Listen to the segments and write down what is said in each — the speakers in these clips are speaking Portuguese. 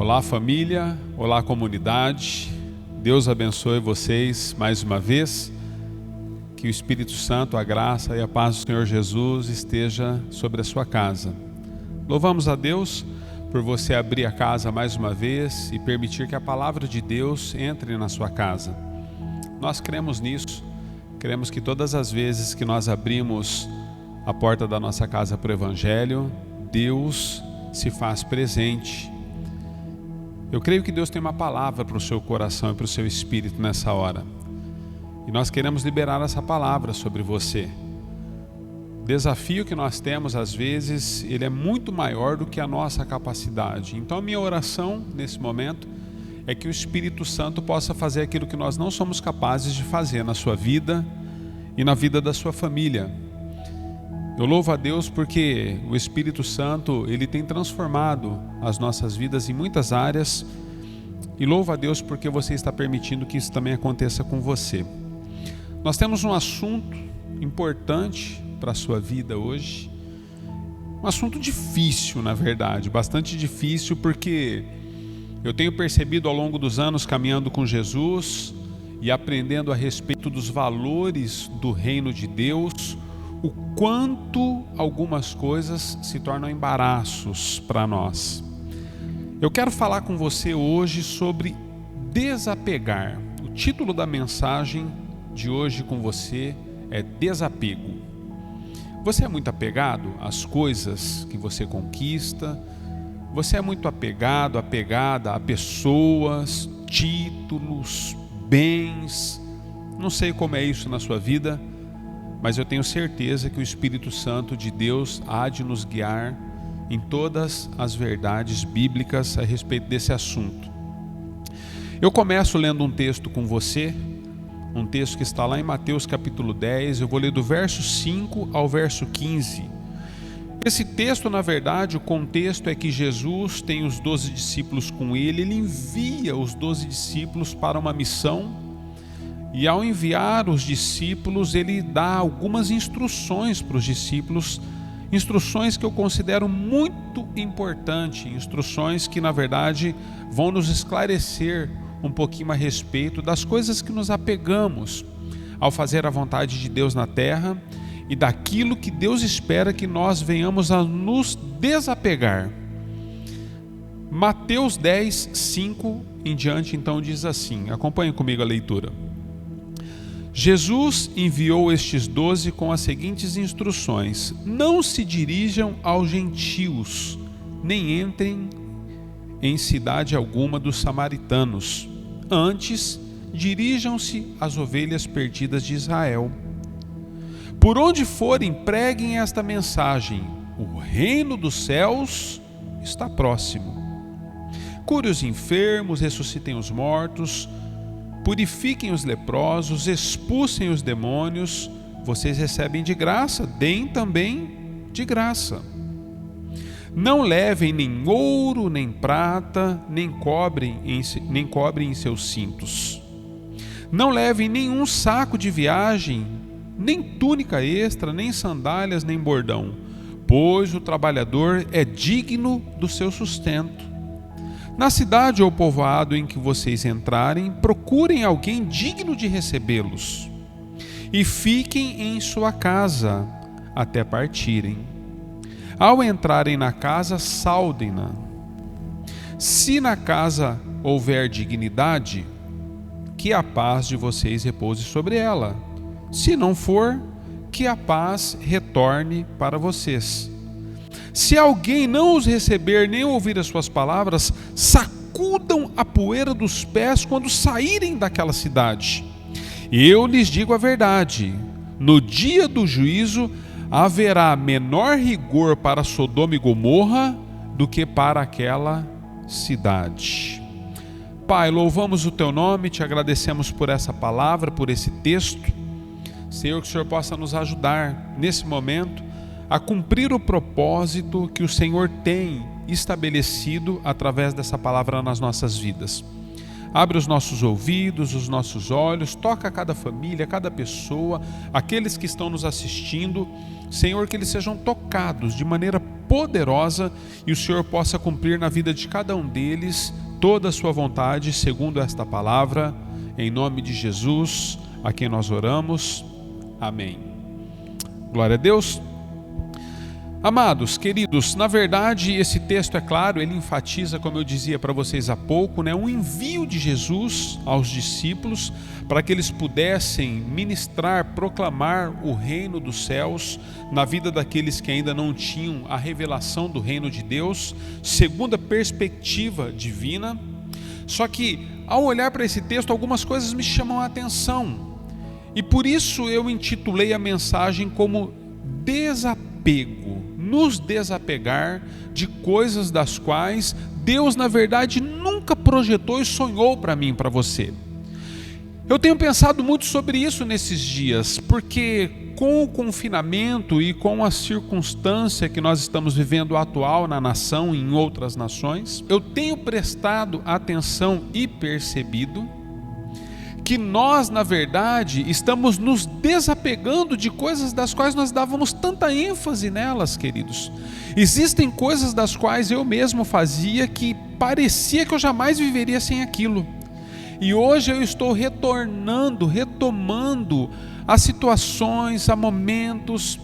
Olá família, olá comunidade, Deus abençoe vocês mais uma vez, que o Espírito Santo, a graça e a paz do Senhor Jesus esteja sobre a sua casa. Louvamos a Deus por você abrir a casa mais uma vez e permitir que a palavra de Deus entre na sua casa. Nós cremos nisso, cremos que todas as vezes que nós abrimos a porta da nossa casa para o Evangelho, Deus se faz presente. Eu creio que Deus tem uma palavra para o seu coração e para o seu espírito nessa hora. E nós queremos liberar essa palavra sobre você. O desafio que nós temos às vezes, ele é muito maior do que a nossa capacidade. Então a minha oração nesse momento é que o Espírito Santo possa fazer aquilo que nós não somos capazes de fazer na sua vida e na vida da sua família. Eu louvo a Deus porque o Espírito Santo, ele tem transformado as nossas vidas em muitas áreas, e louvo a Deus porque você está permitindo que isso também aconteça com você. Nós temos um assunto importante para a sua vida hoje, um assunto difícil, na verdade, bastante difícil, porque eu tenho percebido ao longo dos anos caminhando com Jesus e aprendendo a respeito dos valores do reino de Deus, o quanto algumas coisas se tornam embaraços para nós. Eu quero falar com você hoje sobre desapegar. O título da mensagem de hoje com você é desapego. Você é muito apegado às coisas que você conquista? Você é muito apegada a pessoas, títulos, bens? Não sei como é isso na sua vida, mas eu tenho certeza que o Espírito Santo de Deus há de nos guiar em todas as verdades bíblicas a respeito desse assunto. Eu começo lendo um texto com você, um texto que está lá em Mateus capítulo 10, eu vou ler do verso 5 ao verso 15. Esse texto, na verdade, o contexto é que Jesus tem os 12 discípulos com ele, ele envia os 12 discípulos para uma missão. E ao enviar os discípulos, ele dá algumas instruções para os discípulos, instruções que eu considero muito importantes, instruções que na verdade vão nos esclarecer um pouquinho a respeito das coisas que nos apegamos ao fazer a vontade de Deus na terra e daquilo que Deus espera que nós venhamos a nos desapegar. Mateus 10, 5 em diante então diz assim, acompanhe comigo a leitura. Jesus enviou estes 12 com as seguintes instruções: não se dirijam aos gentios, nem entrem em cidade alguma dos samaritanos. Antes, dirijam-se às ovelhas perdidas de Israel. Por onde forem, preguem esta mensagem: o reino dos céus está próximo. Curem os enfermos, ressuscitem os mortos, purifiquem os leprosos, expulsem os demônios. Vocês recebem de graça, deem também de graça. Não levem nem ouro, nem prata, nem cobre em seus cintos. Não levem nenhum saco de viagem, nem túnica extra, nem sandálias, nem bordão, pois o trabalhador é digno do seu sustento. Na cidade ou povoado em que vocês entrarem, procurem alguém digno de recebê-los e fiquem em sua casa até partirem. Ao entrarem na casa, saudem-na. Se na casa houver dignidade, que a paz de vocês repouse sobre ela. Se não for, que a paz retorne para vocês. Se alguém não os receber nem ouvir as suas palavras, sacudam a poeira dos pés quando saírem daquela cidade. Eu lhes digo a verdade, no dia do juízo haverá menor rigor para Sodoma e Gomorra do que para aquela cidade. Pai, louvamos o teu nome, te agradecemos por essa palavra, por esse texto. Senhor, que o Senhor possa nos ajudar nesse momento a cumprir o propósito que o Senhor tem estabelecido através dessa palavra nas nossas vidas. Abre os nossos ouvidos, os nossos olhos, toca cada família, cada pessoa, aqueles que estão nos assistindo. Senhor, que eles sejam tocados de maneira poderosa e o Senhor possa cumprir na vida de cada um deles toda a sua vontade, segundo esta palavra, em nome de Jesus, a quem nós oramos. Amém. Glória a Deus. Amados, queridos, na verdade esse texto é claro, ele enfatiza, como eu dizia para vocês há pouco, um envio de Jesus aos discípulos para que eles pudessem ministrar, proclamar o reino dos céus na vida daqueles que ainda não tinham a revelação do reino de Deus, segundo a perspectiva divina. Só que ao olhar para esse texto, algumas coisas me chamam a atenção, e por isso eu intitulei a mensagem como desapego. Nos desapegar de coisas das quais Deus, na verdade, nunca projetou e sonhou para mim e para você. Eu tenho pensado muito sobre isso nesses dias, porque com o confinamento e com a circunstância que nós estamos vivendo atual na nação e em outras nações, eu tenho prestado atenção e percebido que nós, na verdade, estamos nos desapegando de coisas das quais nós dávamos tanta ênfase nelas, queridos. Existem coisas das quais eu mesmo fazia que parecia que eu jamais viveria sem aquilo. E hoje eu estou retomando a situações, a momentos,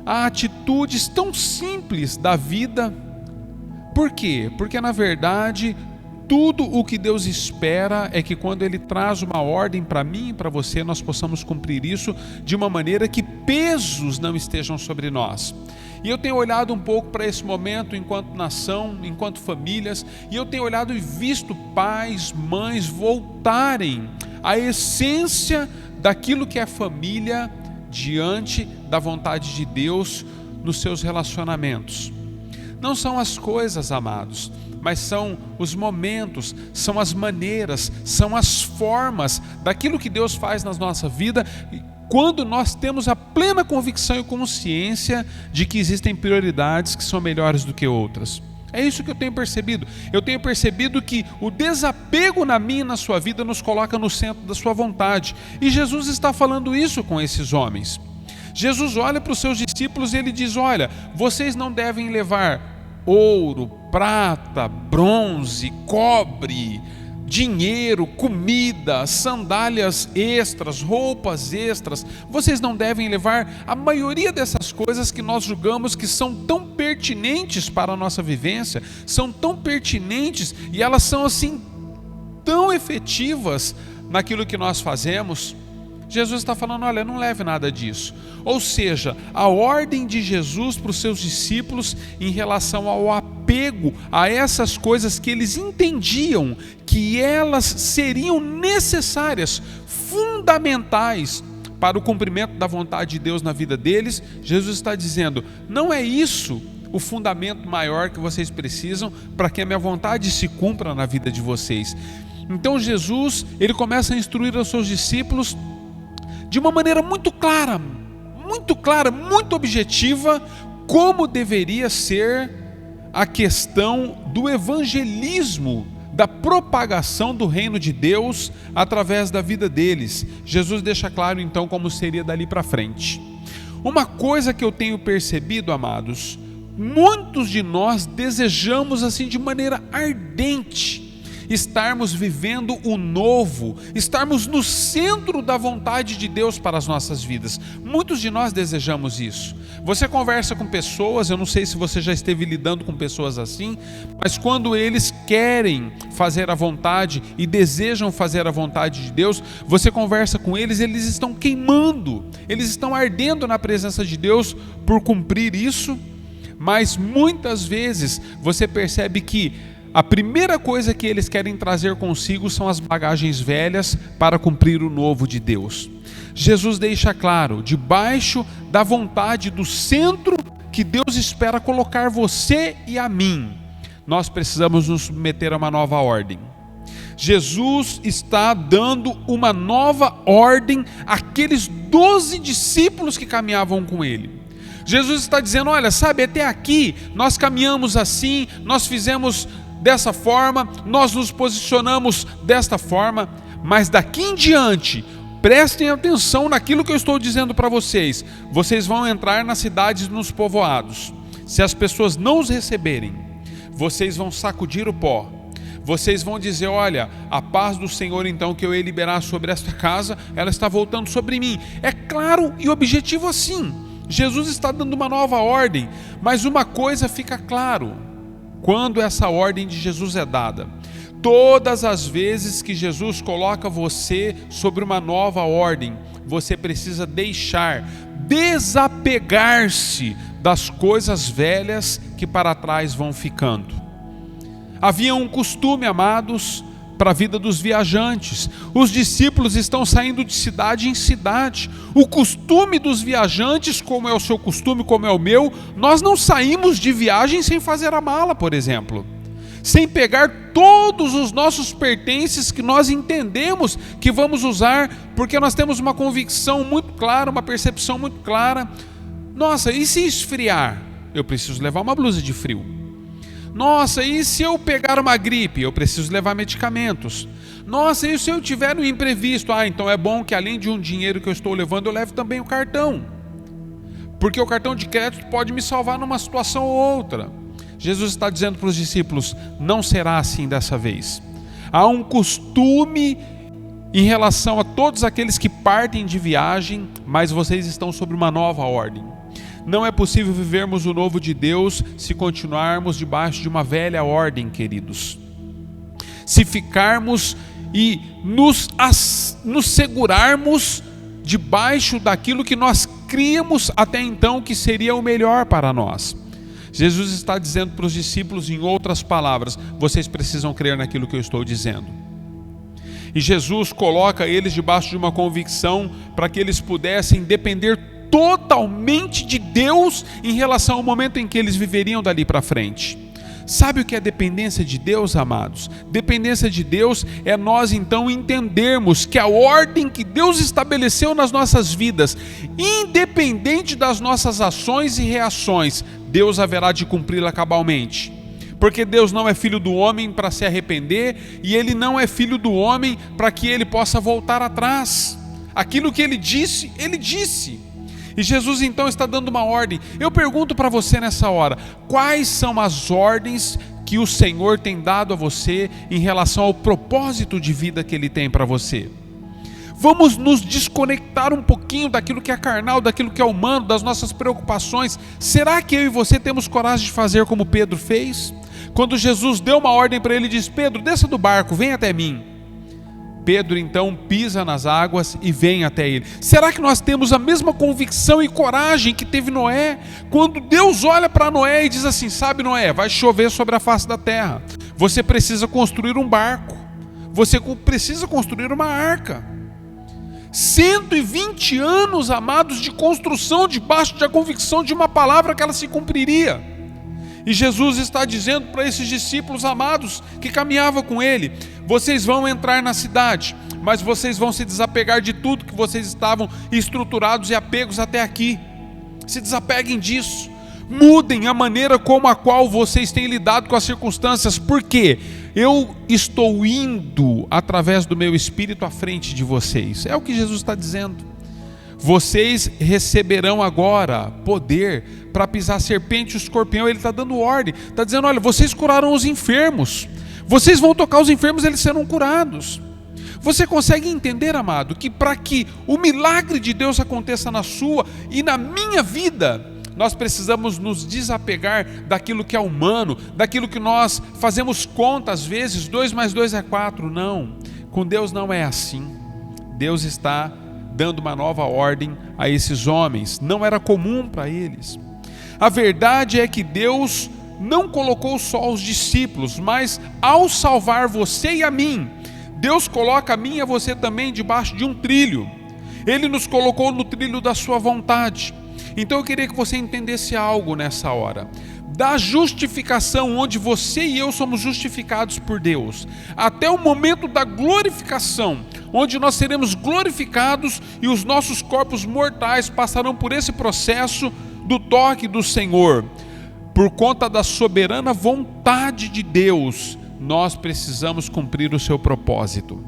a atitudes tão simples da vida. Por quê? Porque, na verdade, tudo o que Deus espera é que quando Ele traz uma ordem para mim e para você, nós possamos cumprir isso de uma maneira que pesos não estejam sobre nós. E eu tenho olhado um pouco para esse momento enquanto nação, enquanto famílias, e eu tenho olhado e visto pais, mães voltarem à essência daquilo que é família diante da vontade de Deus nos seus relacionamentos. Não são as coisas, amados, mas são os momentos, são as maneiras, são as formas daquilo que Deus faz na nossa vida, quando nós temos a plena convicção e consciência de que existem prioridades que são melhores do que outras. É isso que eu tenho percebido. Eu tenho percebido que o desapego na minha e na sua vida nos coloca no centro da sua vontade. E Jesus está falando isso com esses homens. Jesus olha para os seus discípulos e ele diz: olha, vocês não devem levar ouro, prata, bronze, cobre, dinheiro, comida, sandálias extras, roupas extras. Vocês não devem levar a maioria dessas coisas que nós julgamos que são tão pertinentes para a nossa vivência, são tão pertinentes e elas são assim tão efetivas naquilo que nós fazemos. Jesus está falando: olha, não leve nada disso. Ou seja, a ordem de Jesus para os seus discípulos em relação ao apego a essas coisas que eles entendiam que elas seriam necessárias, fundamentais para o cumprimento da vontade de Deus na vida deles. Jesus está dizendo: não é isso o fundamento maior que vocês precisam para que a minha vontade se cumpra na vida de vocês. Então Jesus, ele começa a instruir os seus discípulos de uma maneira muito clara, muito objetiva, como deveria ser a questão do evangelismo, da propagação do reino de Deus através da vida deles. Jesus deixa claro então como seria dali para frente. Uma coisa que eu tenho percebido, amados, muitos de nós desejamos assim de maneira ardente estarmos vivendo o novo, estarmos no centro da vontade de Deus para as nossas vidas. Muitos de nós desejamos isso. Você conversa com pessoas, eu não sei se você já esteve lidando com pessoas assim, mas quando eles querem fazer a vontade e desejam fazer a vontade de Deus, você conversa com eles, eles estão queimando, eles estão ardendo na presença de Deus por cumprir isso, mas muitas vezes você percebe que a primeira coisa que eles querem trazer consigo são as bagagens velhas para cumprir o novo de Deus. Jesus deixa claro, debaixo da vontade do centro que Deus espera colocar você e a mim, nós precisamos nos submeter a uma nova ordem. Jesus está dando uma nova ordem àqueles 12 discípulos que caminhavam com ele. Jesus está dizendo: olha, sabe, até aqui nós caminhamos assim, nós fizemos dessa forma, nós nos posicionamos desta forma, mas daqui em diante, prestem atenção naquilo que eu estou dizendo para vocês. Vocês vão entrar nas cidades e nos povoados. Se as pessoas não os receberem, vocês vão sacudir o pó. Vocês vão dizer: olha, a paz do Senhor então que eu ia liberar sobre esta casa, ela está voltando sobre mim. É claro e objetivo assim. Jesus está dando uma nova ordem, mas uma coisa fica claro: quando essa ordem de Jesus é dada, todas as vezes que Jesus coloca você sobre uma nova ordem, você precisa desapegar-se das coisas velhas que para trás vão ficando. Havia um costume, amados, para a vida dos viajantes. Os discípulos estão saindo de cidade em cidade. O costume dos viajantes, como é o seu costume, como é o meu, nós não saímos de viagem sem fazer a mala, por exemplo, sem pegar todos os nossos pertences que nós entendemos que vamos usar, porque nós temos uma convicção muito clara, uma percepção muito clara. Nossa, e se esfriar? Eu preciso levar uma blusa de frio. Nossa, e se eu pegar uma gripe? Eu preciso levar medicamentos. Nossa, e se eu tiver um imprevisto? Então é bom que além de um dinheiro que eu estou levando, eu leve também o cartão, porque o cartão de crédito pode me salvar numa situação ou outra. Jesus está dizendo para os discípulos: não será assim dessa vez. Há um costume em relação a todos aqueles que partem de viagem, mas vocês estão sobre uma nova ordem. Não é possível vivermos o novo de Deus se continuarmos debaixo de uma velha ordem, queridos. Se ficarmos e nos segurarmos debaixo daquilo que nós críamos até então que seria o melhor para nós. Jesus está dizendo para os discípulos, em outras palavras: vocês precisam crer naquilo que eu estou dizendo. E Jesus coloca eles debaixo de uma convicção para que eles pudessem depender totalmente de Deus em relação ao momento em que eles viveriam dali para frente. Sabe o que é dependência de Deus, amados? Dependência de Deus é nós então entendermos que a ordem que Deus estabeleceu nas nossas vidas, independente das nossas ações e reações, Deus haverá de cumpri-la cabalmente. Porque Deus não é filho do homem para se arrepender, e Ele não é filho do homem para que Ele possa voltar atrás. Aquilo que Ele disse, Ele disse. E Jesus então está dando uma ordem. Eu pergunto para você nessa hora: quais são as ordens que o Senhor tem dado a você em relação ao propósito de vida que Ele tem para você? Vamos nos desconectar um pouquinho daquilo que é carnal, daquilo que é humano, das nossas preocupações. Será que eu e você temos coragem de fazer como Pedro fez? Quando Jesus deu uma ordem para ele, diz: Pedro, desça do barco, vem até mim. Pedro então pisa nas águas e vem até ele. Será que nós temos a mesma convicção e coragem que teve Noé? Quando Deus olha para Noé e diz assim: sabe, Noé, vai chover sobre a face da terra, você precisa construir um barco, você precisa construir uma arca. 120 anos, amados, de construção debaixo da convicção de uma palavra que ela se cumpriria. E Jesus está dizendo para esses discípulos amados que caminhavam com Ele: vocês vão entrar na cidade, mas vocês vão se desapegar de tudo que vocês estavam estruturados e apegos até aqui. Se desapeguem disso. Mudem a maneira como a qual vocês têm lidado com as circunstâncias. Por quê? Eu estou indo através do meu Espírito à frente de vocês. É o que Jesus está dizendo. Vocês receberão agora poder para pisar serpente e escorpião. Ele está dando ordem, está dizendo: olha, vocês curarão os enfermos, vocês vão tocar os enfermos, eles serão curados. Você consegue entender, amado, que para que o milagre de Deus aconteça na sua e na minha vida, nós precisamos nos desapegar daquilo que é humano, daquilo que nós fazemos conta às vezes, 2 mais 2 é 4, não. Com Deus não é assim. Deus está dando uma nova ordem a esses homens. Não era comum para eles. A verdade é que Deus não colocou só os discípulos, mas ao salvar você e a mim, Deus coloca a mim e a você também debaixo de um trilho. Ele nos colocou no trilho da sua vontade. Então eu queria que você entendesse algo nessa hora. Da justificação, onde você e eu somos justificados por Deus, até o momento da glorificação, onde nós seremos glorificados e os nossos corpos mortais passarão por esse processo do toque do Senhor. Por conta da soberana vontade de Deus, nós precisamos cumprir o seu propósito.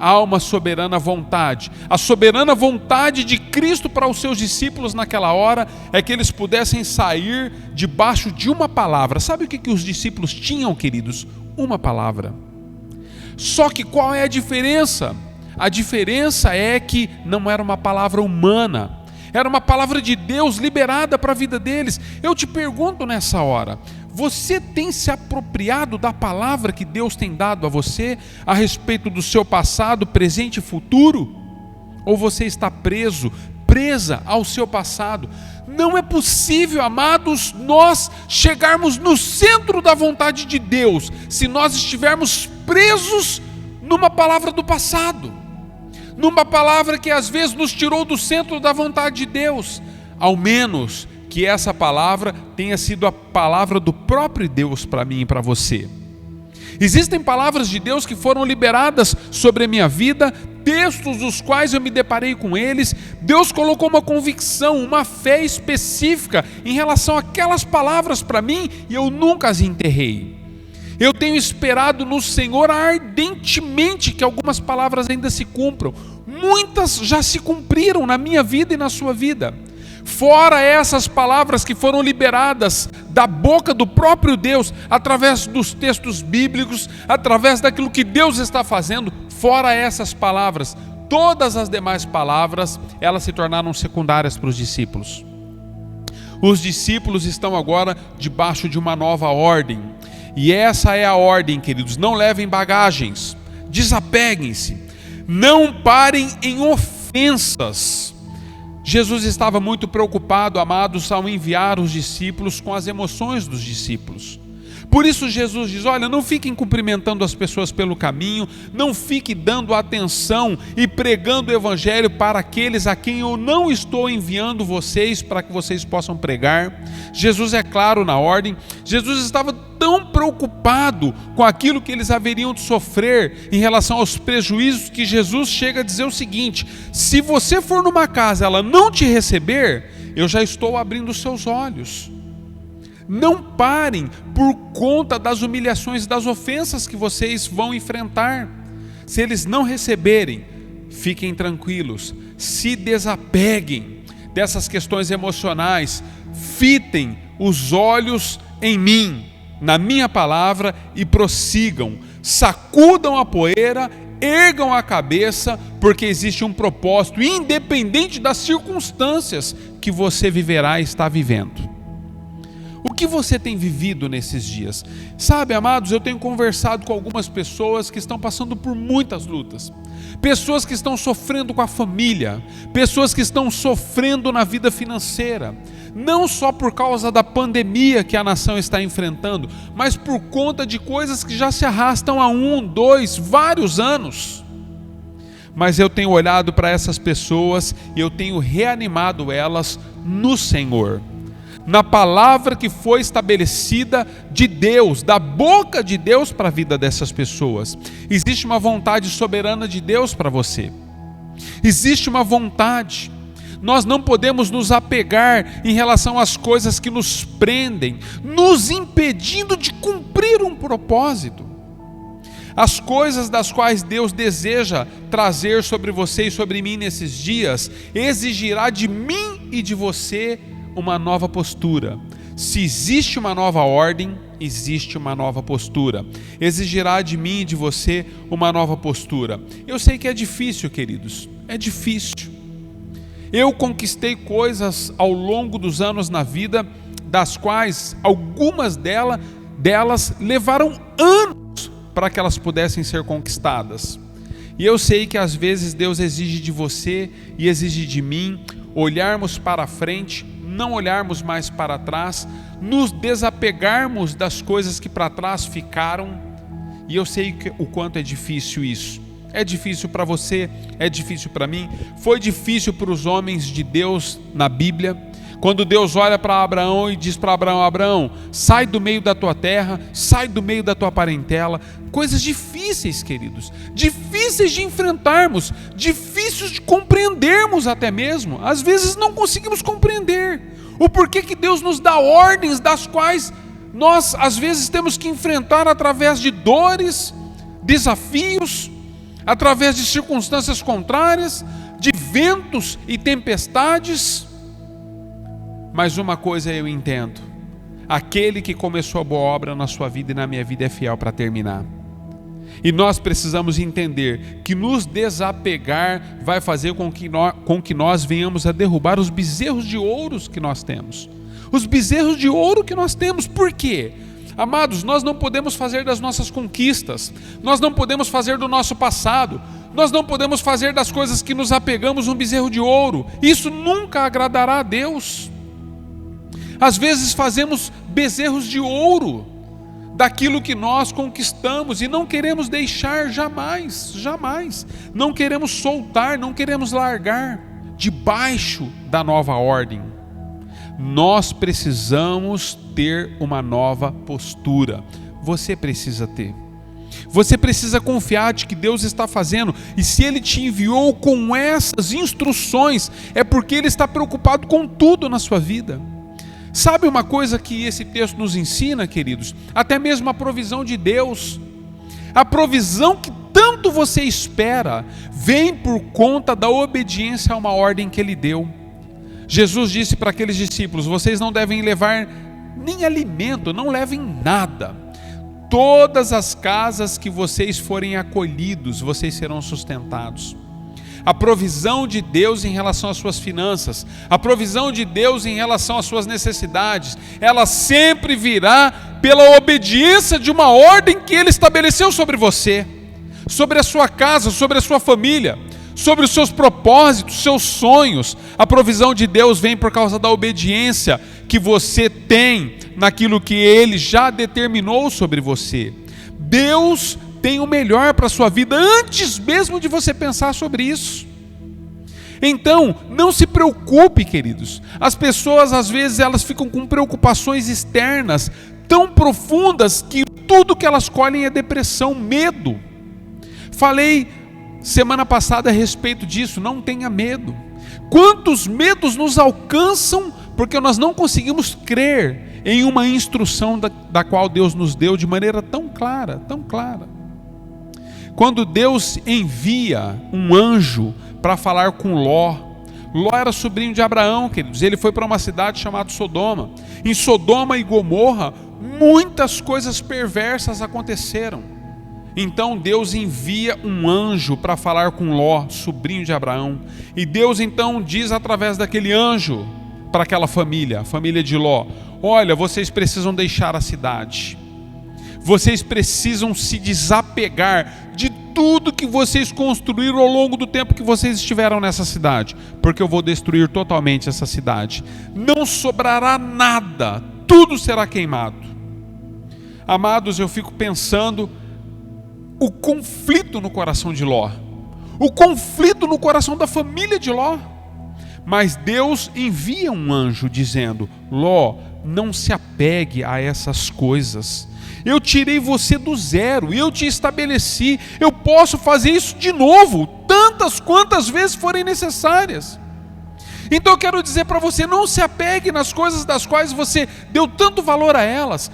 há uma soberana vontade. A soberana vontade de Cristo para os seus discípulos naquela hora é que eles pudessem sair debaixo de uma palavra. Sabe o que os discípulos tinham, queridos? Uma palavra. Só que qual é a diferença? A diferença é que não era uma palavra humana, era uma palavra de Deus liberada para a vida deles. Eu te pergunto nessa hora, você tem se apropriado da palavra que Deus tem dado a você a respeito do seu passado, presente e futuro? Ou você está presa ao seu passado? Não é possível, amados, nós chegarmos no centro da vontade de Deus se nós estivermos presos numa palavra do passado, numa palavra que às vezes nos tirou do centro da vontade de Deus. Ao menos que essa palavra tenha sido a palavra do próprio Deus para mim e para você. Existem palavras de Deus que foram liberadas sobre a minha vida, textos dos quais eu me deparei com eles. Deus colocou uma convicção, uma fé específica em relação àquelas palavras para mim e eu nunca as enterrei. Eu tenho esperado no Senhor ardentemente que algumas palavras ainda se cumpram. Muitas já se cumpriram na minha vida e na sua vida. Fora essas palavras que foram liberadas da boca do próprio Deus, através dos textos bíblicos, através daquilo que Deus está fazendo, fora essas palavras, todas as demais palavras, elas se tornaram secundárias para os discípulos. Os discípulos estão agora debaixo de uma nova ordem, e essa é a ordem, queridos: não levem bagagens, desapeguem-se, não parem em ofensas. Jesus estava muito preocupado, amados, ao enviar os discípulos com as emoções dos discípulos. Por isso Jesus diz: olha, não fiquem cumprimentando as pessoas pelo caminho, não fiquem dando atenção e pregando o evangelho para aqueles a quem eu não estou enviando vocês para que vocês possam pregar. Jesus é claro na ordem. Jesus estava tão preocupado com aquilo que eles haveriam de sofrer em relação aos prejuízos, que Jesus chega a dizer o seguinte: se você for numa casa e ela não te receber, eu já estou abrindo os seus olhos. Não parem por conta das humilhações e das ofensas que vocês vão enfrentar. Se eles não receberem, fiquem tranquilos, se desapeguem dessas questões emocionais, fitem os olhos em mim, na minha palavra, e prossigam, sacudam a poeira, ergam a cabeça, porque existe um propósito independente das circunstâncias que você viverá e está vivendo. O que você tem vivido nesses dias? Sabe, amados, eu tenho conversado com algumas pessoas que estão passando por muitas lutas. Pessoas que estão sofrendo com a família, pessoas que estão sofrendo na vida financeira, não só por causa da pandemia que a nação está enfrentando, mas por conta de coisas que já se arrastam há 1, 2, vários anos. Mas eu tenho olhado para essas pessoas e eu tenho reanimado elas no Senhor, na palavra que foi estabelecida de Deus, da boca de Deus para a vida dessas pessoas. Existe uma vontade soberana de Deus para você. Existe uma vontade. Nós não podemos nos apegar em relação às coisas que nos prendem, nos impedindo de cumprir um propósito. As coisas das quais Deus deseja trazer sobre você e sobre mim nesses dias, exigirá de mim e de você uma nova postura. Se existe uma nova ordem, existe uma nova postura. Exigirá de mim e de você uma nova postura. Eu sei que é difícil, queridos, é difícil. Eu conquistei coisas ao longo dos anos na vida, das quais algumas delas levaram anos para que elas pudessem ser conquistadas. E eu sei que às vezes Deus exige de você e exige de mim olharmos para frente, não olharmos mais para trás, nos desapegarmos das coisas que para trás ficaram. E eu sei o quanto é difícil isso. É difícil para você, é difícil para mim. Foi difícil para os homens de Deus na Bíblia. Quando Deus olha para Abraão e diz para Abraão: Abraão, sai do meio da tua terra, sai do meio da tua parentela. Coisas difíceis, queridos, difíceis de enfrentarmos, difíceis de compreendermos até mesmo. Às vezes não conseguimos compreender o porquê que Deus nos dá ordens das quais nós às vezes temos que enfrentar através de dores, desafios. através de circunstâncias contrárias, de ventos e tempestades. Mas uma coisa eu entendo: aquele que começou a boa obra na sua vida e na minha vida é fiel para terminar. E nós precisamos entender que nos desapegar vai fazer com que nós venhamos a derrubar os bezerros de ouro que nós temos. Os bezerros de ouro que nós temos. Por quê? Amados, nós não podemos fazer das nossas conquistas, nós não podemos fazer do nosso passado, nós não podemos fazer das coisas que nos apegamos um bezerro de ouro. Isso nunca agradará a Deus. Às vezes fazemos bezerros de ouro daquilo que nós conquistamos e não queremos deixar jamais, jamais. Não queremos soltar, não queremos largar debaixo da nova ordem. Nós precisamos ter uma nova postura. Você precisa ter. Você precisa confiar de que Deus está fazendo, e se Ele te enviou com essas instruções, é porque Ele está preocupado com tudo na sua vida. Sabe uma coisa que esse texto nos ensina, queridos? Até mesmo a provisão de Deus. A provisão que tanto você espera vem por conta da obediência a uma ordem que Ele deu. Jesus disse para aqueles discípulos: vocês não devem levar nem alimento, não levem nada. Todas as casas que vocês forem acolhidos, vocês serão sustentados. A provisão de Deus em relação às suas finanças, a provisão de Deus em relação às suas necessidades, ela sempre virá pela obediência de uma ordem que Ele estabeleceu sobre você, sobre a sua casa, sobre a sua família, sobre os seus propósitos, seus sonhos. A provisão de Deus vem por causa da obediência que você tem naquilo que Ele já determinou sobre você. Deus tem o melhor para a sua vida antes mesmo de você pensar sobre isso. Então, não se preocupe, queridos. As pessoas às vezes elas ficam com preocupações externas tão profundas que tudo que elas colhem é depressão, medo. Falei semana passada a respeito disso. Não tenha medo. Quantos medos nos alcançam porque nós não conseguimos crer em uma instrução da qual Deus nos deu de maneira tão clara, tão clara. Quando Deus envia um anjo para falar com Ló, Ló era sobrinho de Abraão, queridos. Ele foi para uma cidade chamada Sodoma. Em Sodoma e Gomorra, muitas coisas perversas aconteceram. Então Deus envia um anjo para falar com Ló, sobrinho de Abraão. E Deus então diz através daquele anjo para aquela família, a família de Ló: olha, vocês precisam deixar a cidade. Vocês precisam se desapegar de tudo que vocês construíram ao longo do tempo que vocês estiveram nessa cidade, porque eu vou destruir totalmente essa cidade. Não sobrará nada, tudo será queimado. Amados, eu fico pensando o conflito no coração de Ló, o conflito no coração da família de Ló. Mas Deus envia um anjo dizendo: Ló, não se apegue a essas coisas. Eu tirei você do zero, eu te estabeleci, eu posso fazer isso de novo, tantas quantas vezes forem necessárias. Então eu quero dizer para você: não se apegue nas coisas das quais você deu tanto valor a elas.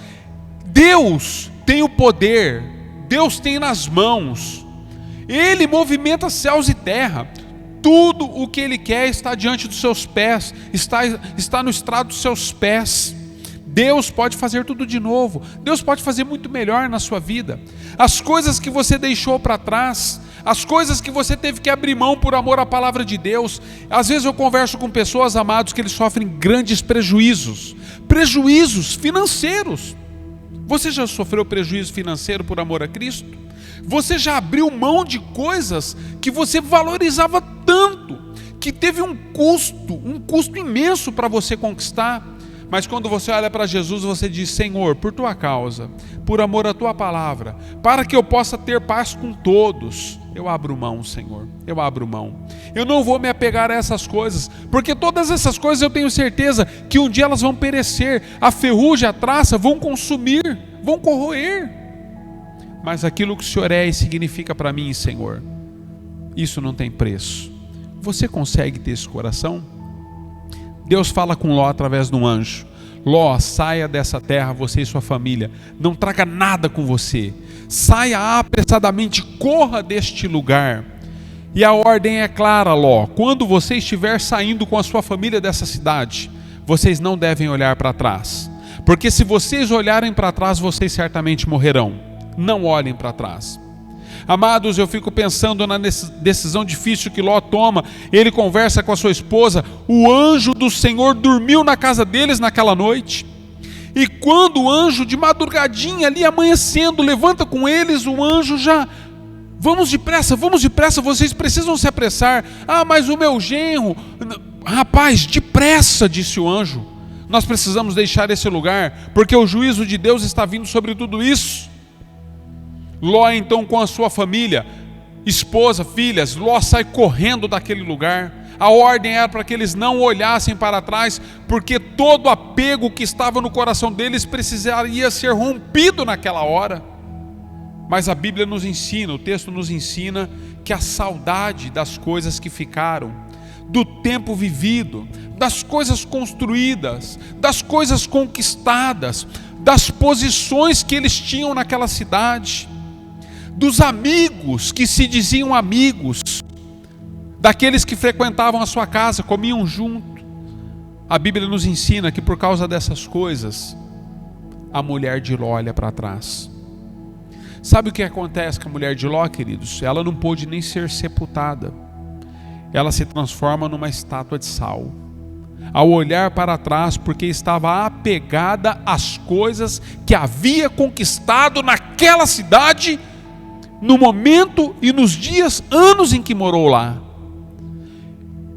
Deus tem o poder, Deus tem nas mãos, Ele movimenta céus e terra. Tudo o que Ele quer está diante dos seus pés, está no estrado dos seus pés. Deus pode fazer tudo de novo. Deus pode fazer muito melhor na sua vida. As coisas que você deixou para trás, as coisas que você teve que abrir mão por amor à palavra de Deus. Às vezes eu converso com pessoas, amados, que eles sofrem grandes prejuízos financeiros. Você já sofreu prejuízo financeiro por amor a Cristo? Você já abriu mão de coisas que você valorizava tanto, que teve um custo imenso para você conquistar? Mas quando você olha para Jesus, você diz: Senhor, por tua causa, por amor à tua palavra, para que eu possa ter paz com todos, eu abro mão, Senhor, eu abro mão. Eu não vou me apegar a essas coisas, porque todas essas coisas eu tenho certeza que um dia elas vão perecer, a ferrugem, a traça vão consumir, vão corroer. Mas aquilo que o Senhor é e significa para mim, Senhor, isso não tem preço. Você consegue ter esse coração? Deus fala com Ló através de um anjo: Ló, saia dessa terra, você e sua família, não traga nada com você, saia apressadamente, corra deste lugar. E a ordem é clara, Ló: quando você estiver saindo com a sua família dessa cidade, vocês não devem olhar para trás, porque se vocês olharem para trás, vocês certamente morrerão. Não olhem para trás. Amados, eu fico pensando na decisão difícil que Ló toma. Ele conversa com a sua esposa, o anjo do Senhor dormiu na casa deles naquela noite, e quando o anjo de madrugadinha ali amanhecendo levanta com eles, o anjo já: vamos depressa, vocês precisam se apressar. Ah, mas o meu genro... Rapaz, depressa, disse o anjo, nós precisamos deixar esse lugar, porque o juízo de Deus está vindo sobre tudo isso. Ló então, com a sua família, esposa, filhas, Ló sai correndo daquele lugar. A ordem era para que eles não olhassem para trás, porque todo apego que estava no coração deles precisaria ser rompido naquela hora. Mas a Bíblia nos ensina, o texto nos ensina que a saudade das coisas que ficaram, do tempo vivido, das coisas construídas, das coisas conquistadas, das posições que eles tinham naquela cidade, dos amigos que se diziam amigos, daqueles que frequentavam a sua casa, comiam junto. A Bíblia nos ensina que por causa dessas coisas, a mulher de Ló olha para trás. Sabe o que acontece com a mulher de Ló, queridos? Ela não pôde nem ser sepultada. Ela se transforma numa estátua de sal, ao olhar para trás, porque estava apegada às coisas que havia conquistado naquela cidade, no momento e nos dias, anos em que morou lá.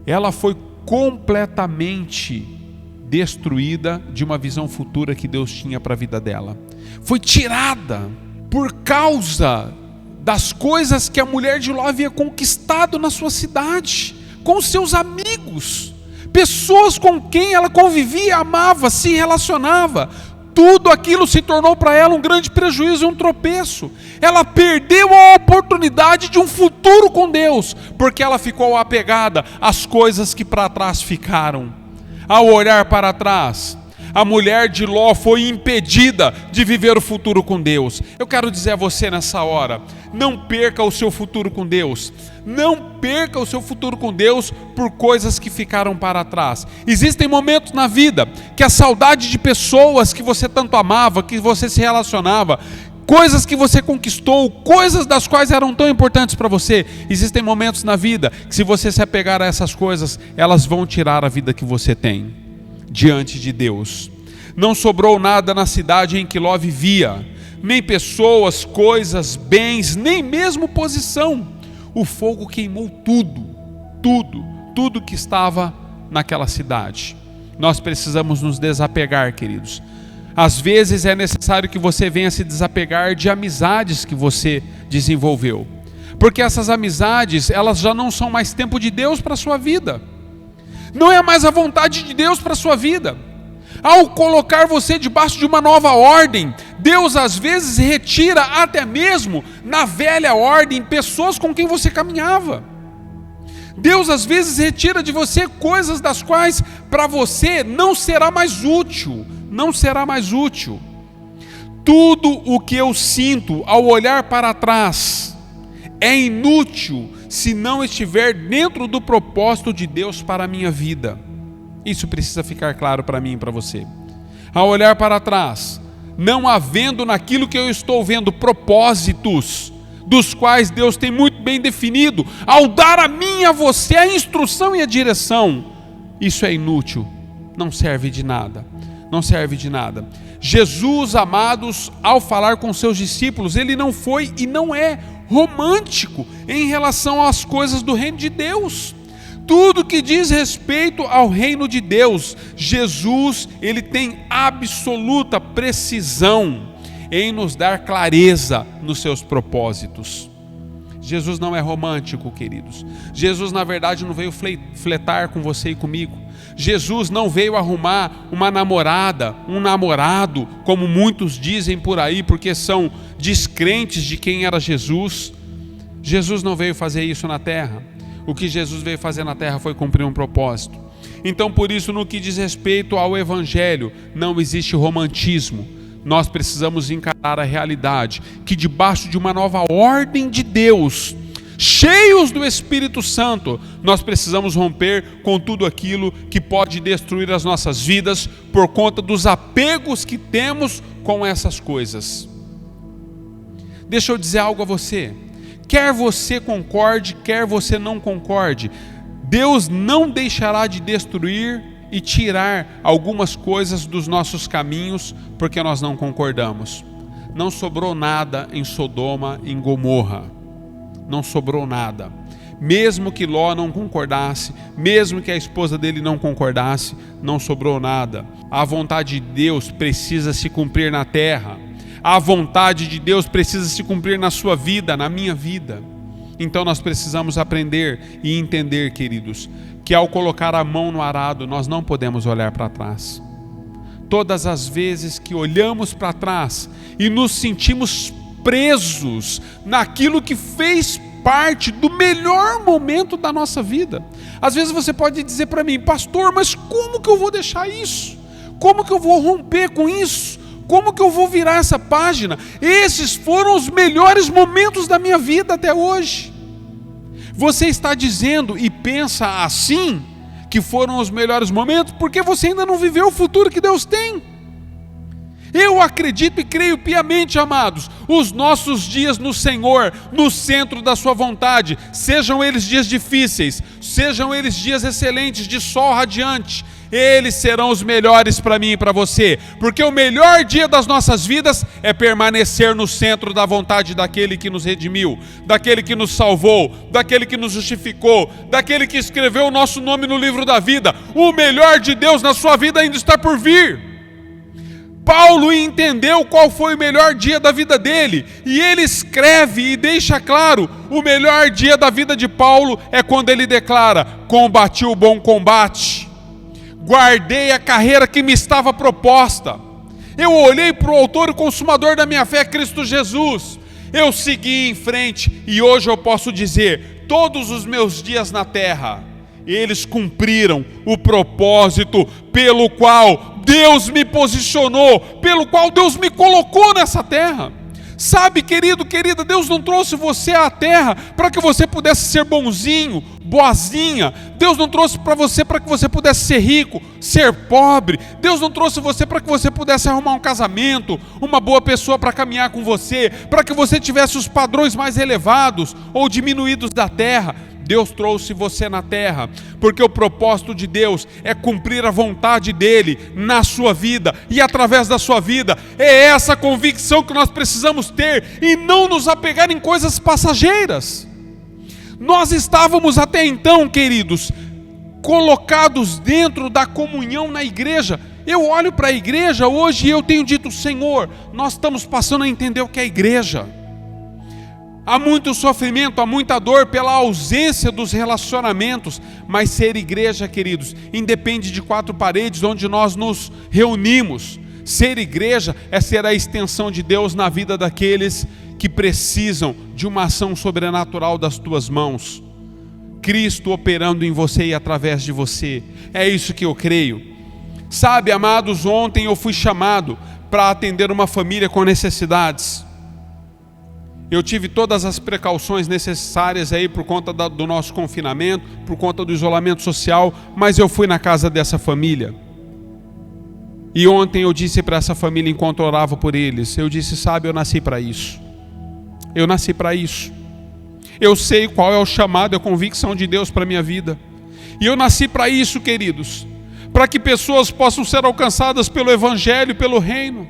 Ela foi completamente destruída de uma visão futura que Deus tinha para a vida dela. Foi tirada por causa das coisas que a mulher de Ló havia conquistado na sua cidade, com seus amigos, pessoas com quem ela convivia, amava, se relacionava. Tudo aquilo se tornou para ela um grande prejuízo e um tropeço. Ela perdeu a oportunidade de um futuro com Deus, porque ela ficou apegada às coisas que para trás ficaram. Ao olhar para trás, a mulher de Ló foi impedida de viver o futuro com Deus. Eu quero dizer a você nessa hora: não perca o seu futuro com Deus. Não perca o seu futuro com Deus por coisas que ficaram para trás. Existem momentos na vida que a saudade de pessoas que você tanto amava, que você se relacionava, coisas que você conquistou, coisas das quais eram tão importantes para você, existem momentos na vida que, se você se apegar a essas coisas, elas vão tirar a vida que você tem diante de Deus. Não sobrou nada na cidade em que Ló vivia, nem pessoas, coisas, bens, nem mesmo posição. O fogo queimou tudo que estava naquela cidade. Nós precisamos nos desapegar, queridos. Às vezes é necessário que você venha se desapegar de amizades que você desenvolveu, porque essas amizades, elas já não são mais tempo de Deus para a sua vida. Não é mais a vontade de Deus para a sua vida. Ao colocar você debaixo de uma nova ordem, Deus às vezes retira até mesmo na velha ordem pessoas com quem você caminhava. Deus às vezes retira de você coisas das quais para você não será mais útil. Não será mais útil. Tudo o que eu sinto ao olhar para trás é inútil se não estiver dentro do propósito de Deus para a minha vida. Isso precisa ficar claro para mim e para você. Ao olhar para trás, não havendo naquilo que eu estou vendo propósitos, dos quais Deus tem muito bem definido, ao dar a mim e a você a instrução e a direção, isso é inútil, não serve de nada. Não serve de nada. Jesus, amados, ao falar com seus discípulos, ele não foi e não é romântico em relação às coisas do reino de Deus. Tudo que diz respeito ao reino de Deus, Jesus, ele tem absoluta precisão em nos dar clareza nos seus propósitos. Jesus não é romântico, queridos. Jesus, na verdade, não veio fletar com você e comigo. Jesus não veio arrumar uma namorada, um namorado, como muitos dizem por aí, porque são descrentes de quem era Jesus. Jesus não veio fazer isso na terra. O que Jesus veio fazer na terra foi cumprir um propósito. Então, por isso, no que diz respeito ao Evangelho, não existe romantismo. nós precisamos encarar a realidade que debaixo de uma nova ordem de Deus, cheios do Espírito Santo, nós precisamos romper com tudo aquilo que pode destruir as nossas vidas por conta dos apegos que temos com essas coisas. Deixa eu dizer algo a você. Quer você concorde, quer você não concorde, Deus não deixará de destruir e tirar algumas coisas dos nossos caminhos porque nós não concordamos. Não sobrou nada em Sodoma e em Gomorra. Não sobrou nada. Mesmo que Ló não concordasse, mesmo que a esposa dele não concordasse, não sobrou nada. A vontade de Deus precisa se cumprir na terra. A vontade de Deus precisa se cumprir na sua vida, na minha vida. Então nós precisamos aprender e entender, queridos, que ao colocar a mão no arado, nós não podemos olhar para trás. Todas as vezes que olhamos para trás e nos sentimos presos naquilo que fez parte do melhor momento da nossa vida. Às vezes você pode dizer para mim, pastor, mas como que eu vou deixar isso? Como que eu vou romper com isso? Como que eu vou virar essa página? Esses foram os melhores momentos da minha vida até hoje. Você está dizendo e pensa assim, que foram os melhores momentos, porque você ainda não viveu o futuro que Deus tem. Eu acredito e creio piamente, amados, os nossos dias no Senhor, no centro da sua vontade, sejam eles dias difíceis, sejam eles dias excelentes, de sol radiante, eles serão os melhores para mim e para você, porque o melhor dia das nossas vidas é permanecer no centro da vontade daquele que nos redimiu, daquele que nos salvou, daquele que nos justificou, daquele que escreveu o nosso nome no livro da vida. O melhor de Deus na sua vida ainda está por vir. Paulo entendeu qual foi o melhor dia da vida dele, e ele escreve e deixa claro, o melhor dia da vida de Paulo é quando ele declara, combati o bom combate, guardei a carreira que me estava proposta, eu olhei para o autor e consumador da minha fé, Cristo Jesus, eu segui em frente, e hoje eu posso dizer, todos os meus dias na terra, eles cumpriram o propósito pelo qual Deus me posicionou, pelo qual Deus me colocou nessa terra. Sabe, querido, querida, Deus não trouxe você à terra para que você pudesse ser bonzinho, boazinha. Deus não trouxe para você para que você pudesse ser rico, ser pobre. Deus não trouxe você para que você pudesse arrumar um casamento, uma boa pessoa para caminhar com você, para que você tivesse os padrões mais elevados ou diminuídos da terra. Deus trouxe você na terra, porque o propósito de Deus é cumprir a vontade dEle na sua vida e através da sua vida. É essa convicção que nós precisamos ter e não nos apegar em coisas passageiras. Nós estávamos até então, queridos, colocados dentro da comunhão na igreja. Eu olho para a igreja hoje e eu tenho dito, Senhor, nós estamos passando a entender o que é a igreja. Há muito sofrimento, há muita dor pela ausência dos relacionamentos, mas ser igreja, queridos, independe de quatro paredes onde nós nos reunimos. Ser igreja é ser a extensão de Deus na vida daqueles que precisam de uma ação sobrenatural das tuas mãos. Cristo operando em você e através de você. É isso que eu creio. Sabe, amados, ontem eu fui chamado para atender uma família com necessidades. Eu tive todas as precauções necessárias aí por conta do nosso confinamento, por conta do isolamento social, mas eu fui na casa dessa família. E ontem eu disse para essa família, enquanto orava por eles, eu disse, sabe, eu nasci para isso. Eu nasci para isso. Eu sei qual é o chamado, a convicção de Deus para a minha vida. E eu nasci para isso, queridos, para que pessoas possam ser alcançadas pelo Evangelho, pelo Reino.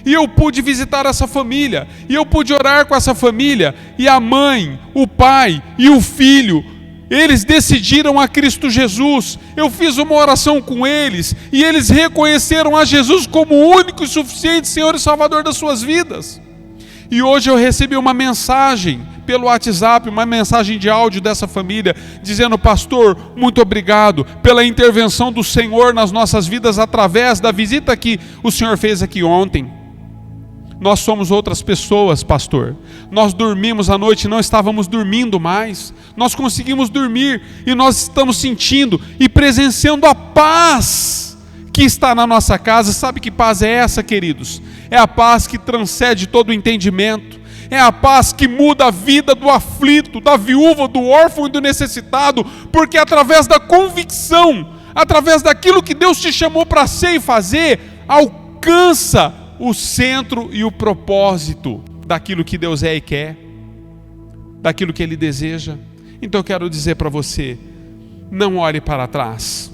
E eu pude visitar essa família, e eu pude orar com essa família, e a mãe, o pai e o filho, eles decidiram a Cristo Jesus. Eu fiz uma oração com eles, e eles reconheceram a Jesus como o único e suficiente Senhor e Salvador das suas vidas. E hoje eu recebi uma mensagem pelo WhatsApp, uma mensagem de áudio dessa família, dizendo, pastor, muito obrigado pela intervenção do Senhor nas nossas vidas, através da visita que o Senhor fez aqui ontem. Nós somos outras pessoas, pastor. Nós dormimos à noite, não estávamos dormindo mais. Nós conseguimos dormir e nós estamos sentindo e presenciando a paz que está na nossa casa. Sabe que paz é essa, queridos? É a paz que transcende todo o entendimento. É a paz que muda a vida do aflito, da viúva, do órfão e do necessitado, porque através da convicção, através daquilo que Deus te chamou para ser e fazer, alcança o centro e o propósito daquilo que Deus é e quer, daquilo que Ele deseja. Então eu quero dizer para você, não olhe para trás.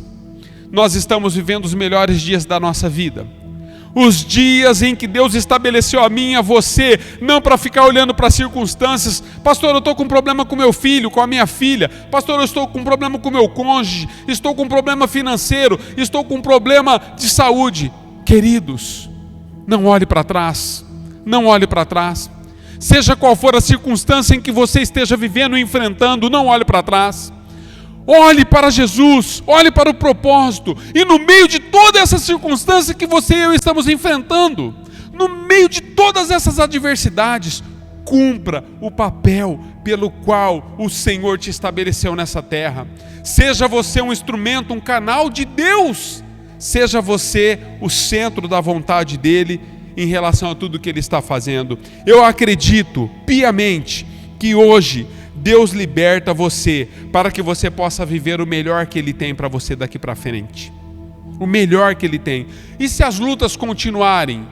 Nós estamos vivendo os melhores dias da nossa vida. Os dias em que Deus estabeleceu a mim e a você, não para ficar olhando para as circunstâncias. Pastor, eu estou com um problema com meu filho, com a minha filha. Pastor, eu estou com um problema com meu cônjuge. Estou com um problema financeiro. Estou com um problema de saúde. Queridos, não olhe para trás. Não olhe para trás. Seja qual for a circunstância em que você esteja vivendo e enfrentando, não olhe para trás. Olhe para Jesus, olhe para o propósito, e no meio de toda essa circunstância que você e eu estamos enfrentando, no meio de todas essas adversidades, cumpra o papel pelo qual o Senhor te estabeleceu nessa terra. Seja você um instrumento, um canal de Deus, seja você o centro da vontade dEle em relação a tudo que Ele está fazendo. Eu acredito piamente que hoje Deus liberta você para que você possa viver o melhor que Ele tem para você daqui para frente. O melhor que Ele tem. E se as lutas continuarem,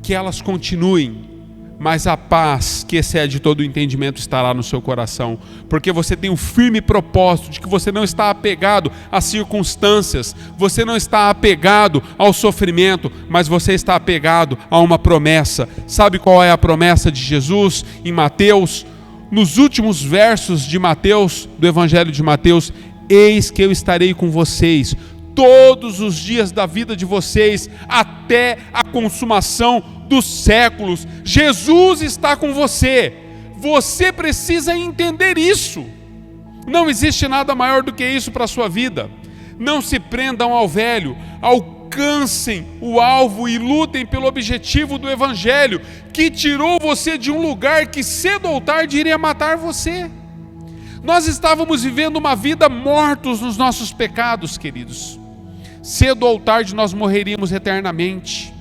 que elas continuem, mas a paz que excede todo o entendimento estará no seu coração, porque você tem um firme propósito de que você não está apegado às circunstâncias, você não está apegado ao sofrimento, mas você está apegado a uma promessa. Sabe qual é a promessa de Jesus em Mateus? Nos últimos versos de Mateus, do Evangelho de Mateus: eis que eu estarei com vocês todos os dias da vida de vocês, até a consumação dos séculos. Jesus está com você. Você precisa entender isso. Não existe nada maior do que isso para a sua vida. Não se prendam ao velho, alcancem o alvo e lutem pelo objetivo do Evangelho, que tirou você de um lugar que cedo ou tarde iria matar você. Nós estávamos vivendo uma vida mortos nos nossos pecados, queridos. Cedo ou tarde nós morreríamos eternamente.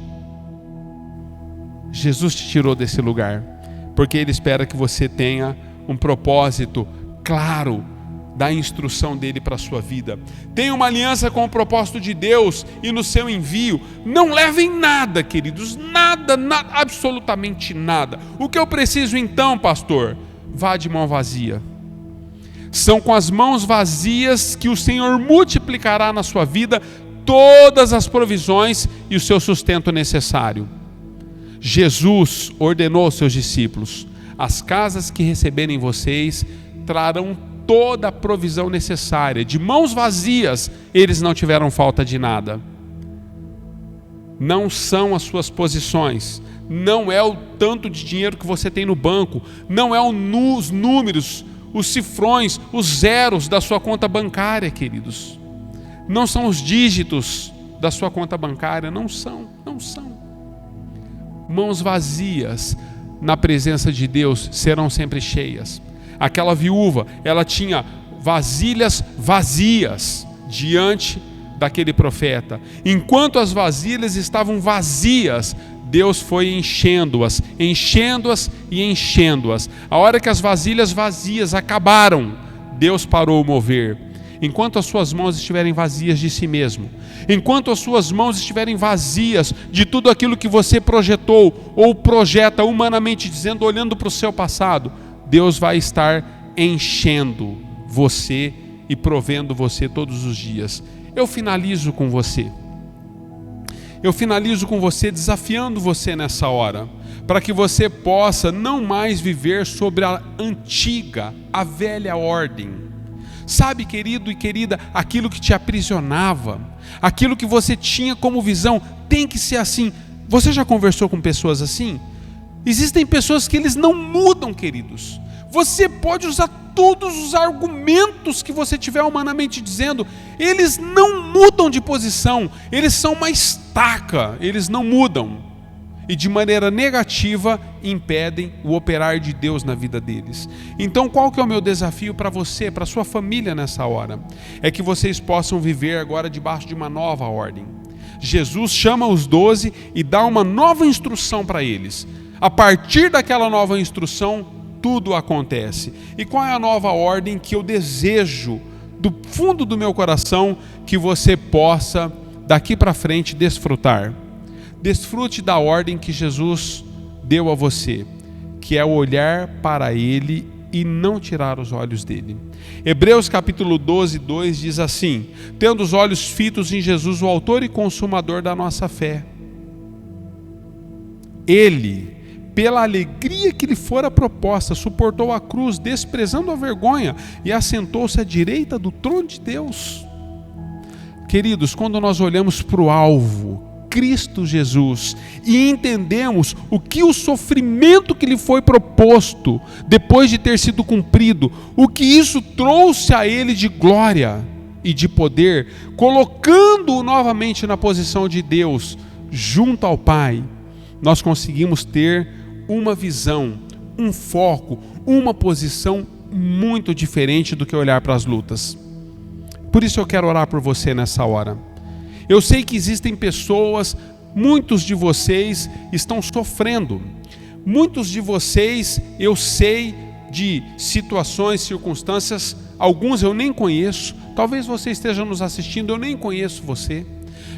Jesus te tirou desse lugar, porque Ele espera que você tenha um propósito claro da instrução dEle para a sua vida. Tenha uma aliança com o propósito de Deus e no seu envio. Não levem nada, queridos, nada, absolutamente nada. O que eu preciso então, pastor? Vá de mão vazia. São com as mãos vazias que o Senhor multiplicará na sua vida todas as provisões e o seu sustento necessário. Jesus ordenou aos seus discípulos: as casas que receberem vocês trarão toda a provisão necessária. De mãos vazias eles não tiveram falta de nada. Não são as suas posições, não é o tanto de dinheiro que você tem no banco, não é os números, os cifrões, os zeros da sua conta bancária, queridos. Não são os dígitos da sua conta bancária, não são. Mãos vazias na presença de Deus serão sempre cheias. Aquela viúva, ela tinha vasilhas vazias diante daquele profeta. Enquanto as vasilhas estavam vazias, Deus foi enchendo-as. A hora que as vasilhas vazias acabaram, Deus parou o mover. Enquanto as suas mãos estiverem vazias de si mesmo, enquanto as suas mãos estiverem vazias de tudo aquilo que você projetou ou projeta humanamente dizendo, olhando para o seu passado, Deus vai estar enchendo você e provendo você todos os dias. Eu finalizo com você. Desafiando você nessa hora, para que você possa não mais viver sobre a antiga, a velha ordem. Sabe, querido e querida, aquilo que te aprisionava, aquilo que você tinha como visão, tem que ser assim. Você já conversou com pessoas assim? Existem pessoas que eles não mudam, queridos. Você pode usar todos os argumentos que você tiver humanamente dizendo, eles não mudam de posição, eles são uma estaca, eles não mudam. E de maneira negativa impedem o operar de Deus na vida deles. Então qual que é o meu desafio para você, para a sua família nessa hora? É que vocês possam viver agora debaixo de uma nova ordem. Jesus chama os 12 e dá uma nova instrução para eles. A partir daquela nova instrução, tudo acontece. E qual é a nova ordem que eu desejo do fundo do meu coração que você possa, daqui para frente, desfrutar? Desfrute da ordem que Jesus deu a você, que é olhar para Ele e não tirar os olhos dele. Hebreus capítulo 12, 2 diz assim: tendo os olhos fitos em Jesus, o autor e consumador da nossa fé. Ele, pela alegria que lhe fora proposta, suportou a cruz, desprezando a vergonha, e assentou-se à direita do trono de Deus. Queridos, quando nós olhamos para o alvo, Cristo Jesus, e entendemos o que o sofrimento que lhe foi proposto, depois de ter sido cumprido, o que isso trouxe a ele de glória e de poder, colocando-o novamente na posição de Deus, junto ao Pai, nós conseguimos ter uma visão, um foco, uma posição muito diferente do que olhar para as lutas. Por isso eu quero orar por você nessa hora. Eu sei que existem pessoas, muitos de vocês estão sofrendo. Muitos de vocês, eu sei de situações, circunstâncias, alguns eu nem conheço. Talvez você esteja nos assistindo, eu nem conheço você.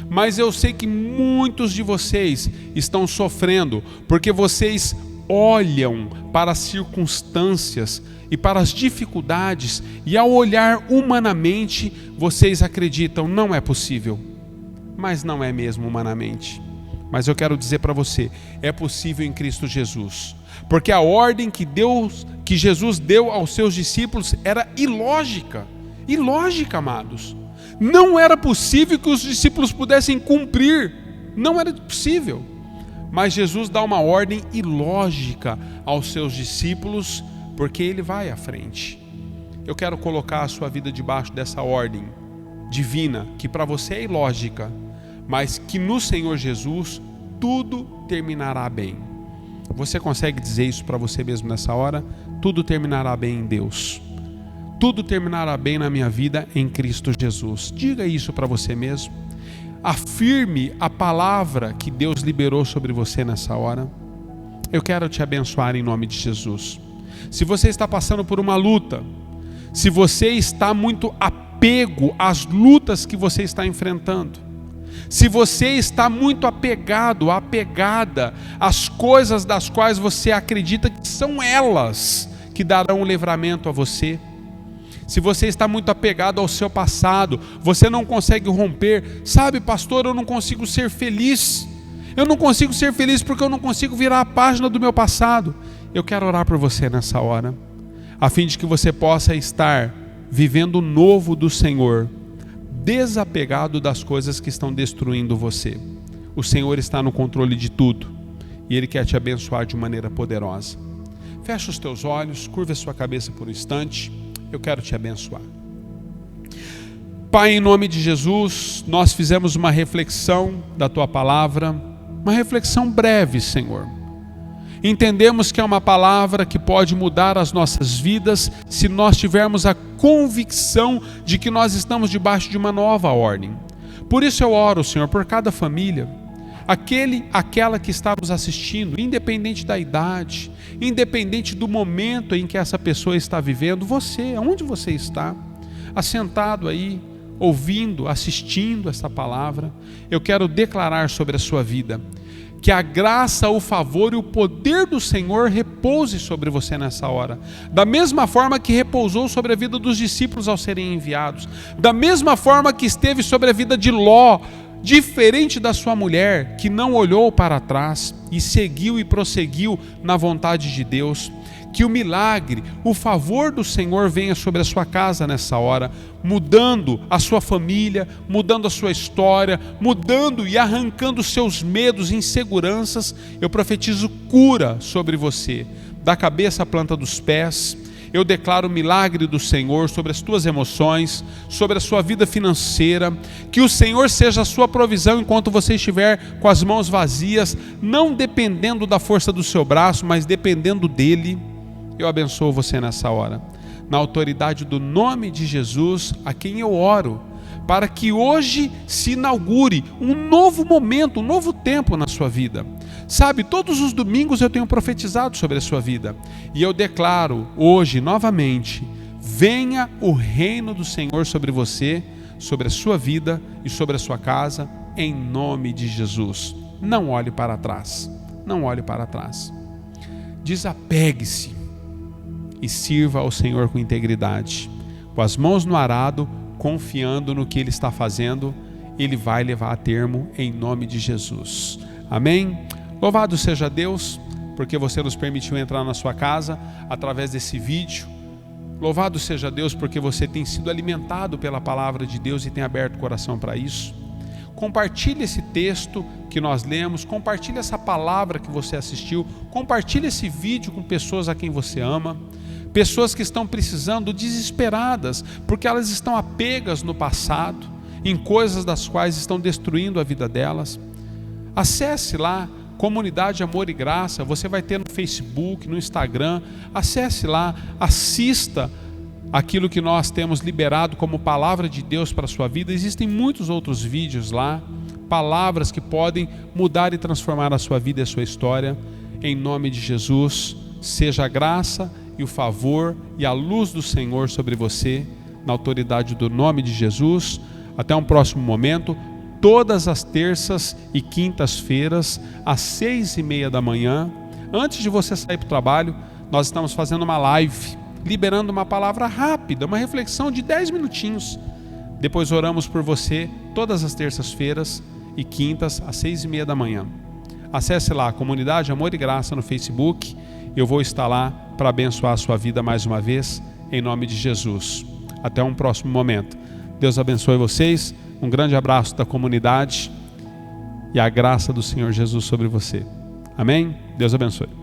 Mas eu sei que muitos de vocês estão sofrendo, porque vocês olham para as circunstâncias e para as dificuldades, e ao olhar humanamente, vocês acreditam, não é possível. Mas não é mesmo humanamente. Mas eu quero dizer para você, é possível em Cristo Jesus. Porque a ordem que Jesus deu aos seus discípulos era ilógica. Ilógica, amados. Não era possível que os discípulos pudessem cumprir. Não era possível. Mas Jesus dá uma ordem ilógica aos seus discípulos, porque Ele vai à frente. Eu quero colocar a sua vida debaixo dessa ordem divina, que para você é ilógica, mas que no Senhor Jesus tudo terminará bem. Você consegue dizer isso para você mesmo nessa hora? Tudo terminará bem em Deus. Tudo terminará bem na minha vida em Cristo Jesus. Diga isso para você mesmo. Afirme a palavra que Deus liberou sobre você nessa hora. Eu quero te abençoar em nome de Jesus. Se você está passando por uma luta, se você está muito apego às lutas que você está enfrentando, se você está muito apegado, apegada às coisas das quais você acredita que são elas que darão um livramento a você, se você está muito apegado ao seu passado, você não consegue romper. Sabe, pastor, eu não consigo ser feliz. Eu não consigo ser feliz porque eu não consigo virar a página do meu passado. Eu quero orar por você nessa hora, a fim de que você possa estar vivendo o novo do Senhor, desapegado das coisas que estão destruindo você. O Senhor está no controle de tudo e Ele quer te abençoar de maneira poderosa. Fecha os teus olhos, curva a sua cabeça por um instante. Eu quero te abençoar. Pai, em nome de Jesus, nós fizemos uma reflexão da Tua palavra, uma reflexão breve, Senhor. Entendemos que é uma palavra que pode mudar as nossas vidas se nós tivermos a convicção de que nós estamos debaixo de uma nova ordem. Por isso eu oro, Senhor, por cada família, aquela que está nos assistindo, independente da idade, independente do momento em que essa pessoa está vivendo, você, onde você está, assentado aí, ouvindo, assistindo essa palavra, eu quero declarar sobre a sua vida, que a graça, o favor e o poder do Senhor repouse sobre você nessa hora. Da mesma forma que repousou sobre a vida dos discípulos ao serem enviados. Da mesma forma que esteve sobre a vida de Ló, diferente da sua mulher, que não olhou para trás e seguiu e prosseguiu na vontade de Deus. Que o milagre, o favor do Senhor venha sobre a sua casa nessa hora, mudando a sua família, mudando a sua história, mudando e arrancando seus medos e inseguranças. Eu profetizo cura sobre você, da cabeça à planta dos pés. Eu declaro o milagre do Senhor sobre as tuas emoções, sobre a sua vida financeira. Que o Senhor seja a sua provisão enquanto você estiver com as mãos vazias, não dependendo da força do seu braço, mas dependendo dEle. Eu abençoo você nessa hora, na autoridade do nome de Jesus, a quem eu oro, para que hoje se inaugure um novo momento, um novo tempo na sua vida. Sabe, todos os domingos eu tenho profetizado sobre a sua vida, e eu declaro hoje novamente: venha o reino do Senhor sobre você, sobre a sua vida e sobre a sua casa, em nome de Jesus. Não olhe para trás, não olhe para trás. Desapegue-se e sirva ao Senhor com integridade, com as mãos no arado, confiando no que Ele está fazendo. Ele vai levar a termo em nome de Jesus. Amém? Louvado seja Deus, porque você nos permitiu entrar na sua casa através desse vídeo. Louvado seja Deus, porque você tem sido alimentado pela palavra de Deus e tem aberto o coração para isso. Compartilhe esse texto que nós lemos, compartilhe essa palavra que você assistiu, compartilhe esse vídeo com pessoas a quem você ama, pessoas que estão precisando, desesperadas, porque elas estão apegas no passado, em coisas das quais estão destruindo a vida delas. Acesse lá, Comunidade Amor e Graça, você vai ter no Facebook, no Instagram, acesse lá, assista aquilo que nós temos liberado como palavra de Deus para a sua vida. Existem muitos outros vídeos lá, palavras que podem mudar e transformar a sua vida e a sua história. Em nome de Jesus, seja a graça e o favor e a luz do Senhor sobre você, na autoridade do nome de Jesus. Até um próximo momento. Todas as terças e quintas-feiras, às 6:30 da manhã, antes de você sair para o trabalho, nós estamos fazendo uma live, liberando uma palavra rápida, uma reflexão de 10 minutinhos. Depois oramos por você todas as terças-feiras e quintas, às 6:30 da manhã. Acesse lá a Comunidade Amor e Graça no Facebook. Eu vou estar lá para abençoar a sua vida mais uma vez, em nome de Jesus. Até um próximo momento. Deus abençoe vocês. Um grande abraço da comunidade e a graça do Senhor Jesus sobre você. Amém? Deus abençoe.